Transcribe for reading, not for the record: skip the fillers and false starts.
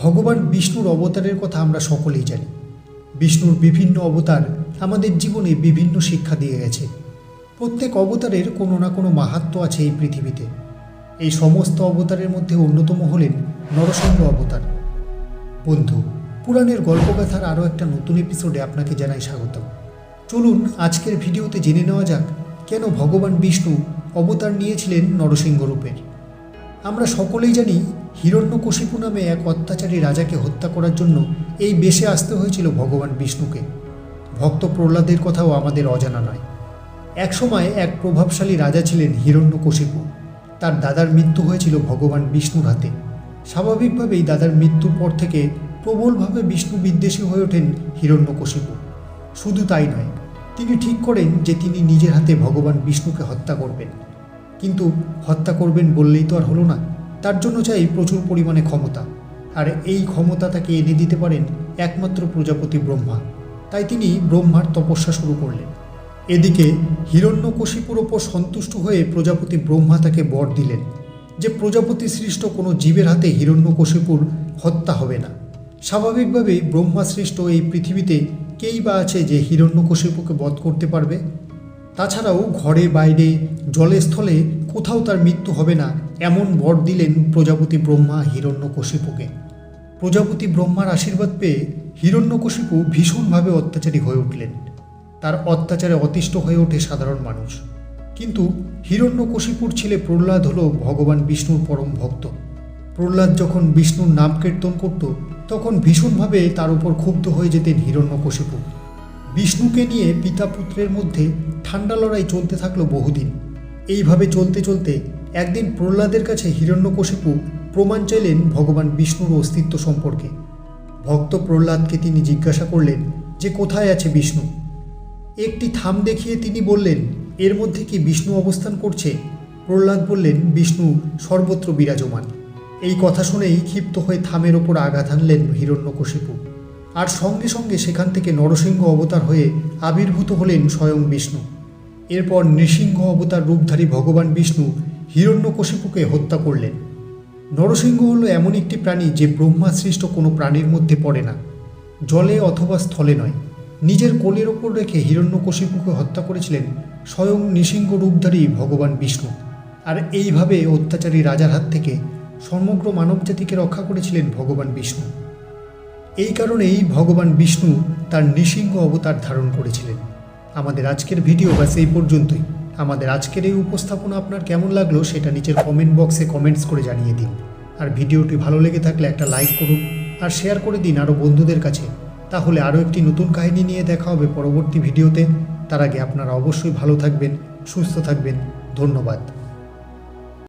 ভগবান বিষ্ণুর অবতারের কথা আমরা সকলেই জানি। বিষ্ণুর বিভিন্ন অবতার আমাদের জীবনে বিভিন্ন শিক্ষা দিয়ে গেছে। প্রত্যেক অবতারের কোনো না কোনো মাহাত্ম্য আছে এই পৃথিবীতে। এই সমস্ত অবতারের মধ্যে অন্যতম হলেন নরসিংহ অবতার। বন্ধু, পুরাণের গল্পগাথার আরও একটা নতুন এপিসোডে আপনাকে জানাই স্বাগতম। চলুন আজকের ভিডিওতে জেনে নেওয়া যাক কেন ভগবান বিষ্ণু অবতার নিয়েছিলেন নরসিংহ রূপের। আমরা সকলেই জানি হিরণ্যকশিপু নামে এক অত্যাচারী রাজাকে হত্যা করার জন্য এই বেশে আসতে হয়েছিল ভগবান বিষ্ণুকে। ভক্ত প্রহ্লাদের কথাও আমাদের অজানা নয়। একসময় এক প্রভাবশালী রাজা ছিলেন হিরণ্যকশিপু। তার দাদার মৃত্যু হয়েছিল ভগবান বিষ্ণুর হাতে। স্বাভাবিকভাবেই দাদার মৃত্যুর পর থেকে প্রবলভাবে বিষ্ণু বিদ্বেষী হয়ে ওঠেন হিরণ্যকশিপু। শুধু তাই নয়, তিনি ঠিক করেন যে তিনি নিজের হাতে ভগবান বিষ্ণুকে হত্যা করবেন। কিন্তু হত্যা করবেন বললেই তো আর হলো না, তার জন্য চাই প্রচুর পরিমাণে ক্ষমতা। আর এই ক্ষমতা তাকে এনে দিতে পারেন একমাত্র প্রজাপতি ব্রহ্মা। তাই তিনি ব্রহ্মার তপস্যা শুরু করলেন। এদিকে হিরণ্যকশিপুর ওপর সন্তুষ্ট হয়ে প্রজাপতি ব্রহ্মা তাকে বর দিলেন যে প্রজাপতি সৃষ্ট কোনো জীবের হাতে হিরণ্যকশিপুর হত্যা হবে না। স্বাভাবিকভাবেই ব্রহ্মা সৃষ্ট এই পৃথিবীতে কেই বা আছে যে হিরণ্যকশিপুকে বধ করতে পারবে। তাছাড়াও ঘরে বাইরে জলে স্থলে কোথাও তার মৃত্যু হবে না, এমন বর দিলেন প্রজাপতি ব্রহ্মা হিরণ্যকশিপুকে। প্রজাপতি ব্রহ্মার আশীর্বাদ পেয়ে হিরণ্যকশিপু ভীষণভাবে অত্যাচারী হয়ে উঠলেন। তার অত্যাচারে অতিষ্ঠ হয়ে ওঠে সাধারণ মানুষ। কিন্তু হিরণ্যকশিপুর ছেলে প্রহ্লাদ হল ভগবান বিষ্ণুর পরম ভক্ত। প্রহ্লাদ যখন বিষ্ণুর নাম কীর্তন করত তখন ভীষণভাবে তার উপর ক্ষুব্ধ হয়ে যেতেন হিরণ্যকশিপু। বিষ্ণুকে নিয়ে পিতা পুত্রের মধ্যে ঠান্ডা লড়াই চলতে থাকলো বহুদিন। এইভাবে চলতে চলতে একদিন প্রহ্লাদের কাছে হিরণ্যকশিপু প্রমাণ চাইলেন ভগবান বিষ্ণুর অস্তিত্ব সম্পর্কে। ভক্ত প্রহ্লাদকে তিনি জিজ্ঞাসা করলেন যে কোথায় আছে বিষ্ণু। একটি থাম দেখিয়ে তিনি বললেন, এর মধ্যে কি বিষ্ণু অবস্থান করছে? প্রহ্লাদ বললেন, বিষ্ণু সর্বত্র বিরাজমান। এই কথা শুনেই ক্ষিপ্ত হয়ে থামের ওপর আঘাত হানলেন হিরণ্যকশিপু। আর সঙ্গে সঙ্গে সেখান থেকে নরসিংহ অবতার হয়ে আবির্ভূত হলেন স্বয়ং বিষ্ণু। এরপর নৃসিংহ অবতার রূপধারী ভগবান বিষ্ণু হিরণ্যকশিপুকে হত্যা করলেন। নরসিংহ হলো এমন একটি প্রাণী যে ব্রহ্মা সৃষ্ট কোনো প্রাণীর মধ্যে পড়ে না, জলে অথবা স্থলে নয়। নিজের কোলের ওপর রেখে হিরণ্যকশিপুকে হত্যা করেছিলেন স্বয়ং নৃসিংহ রূপধারী ভগবান বিষ্ণু। আর এইভাবে অত্যাচারী রাজার হাত থেকে সমগ্র মানবজাতিকে রক্ষা করেছিলেন ভগবান বিষ্ণু। এই কারণেই ভগবান বিষ্ণু তার নৃসিংহ অবতার ধারণ করেছিলেন। আমাদের আজকের ভিডিও ব্যাস এই পর্যন্তই। আমাদের আজকের এই উপস্থাপনা আপনার কেমন লাগলো সেটা নিচের কমেন্ট বক্সে কমেন্টস করে জানিয়ে দিন। আর ভিডিওটি ভালো লেগে থাকলে একটা লাইক করুন আর শেয়ার করে দিন আরও বন্ধুদের কাছে। তাহলে আরও একটি নতুন কাহিনী নিয়ে দেখা হবে পরবর্তী ভিডিওতে। তার আগে আপনারা অবশ্যই ভালো থাকবেন, সুস্থ থাকবেন। ধন্যবাদ।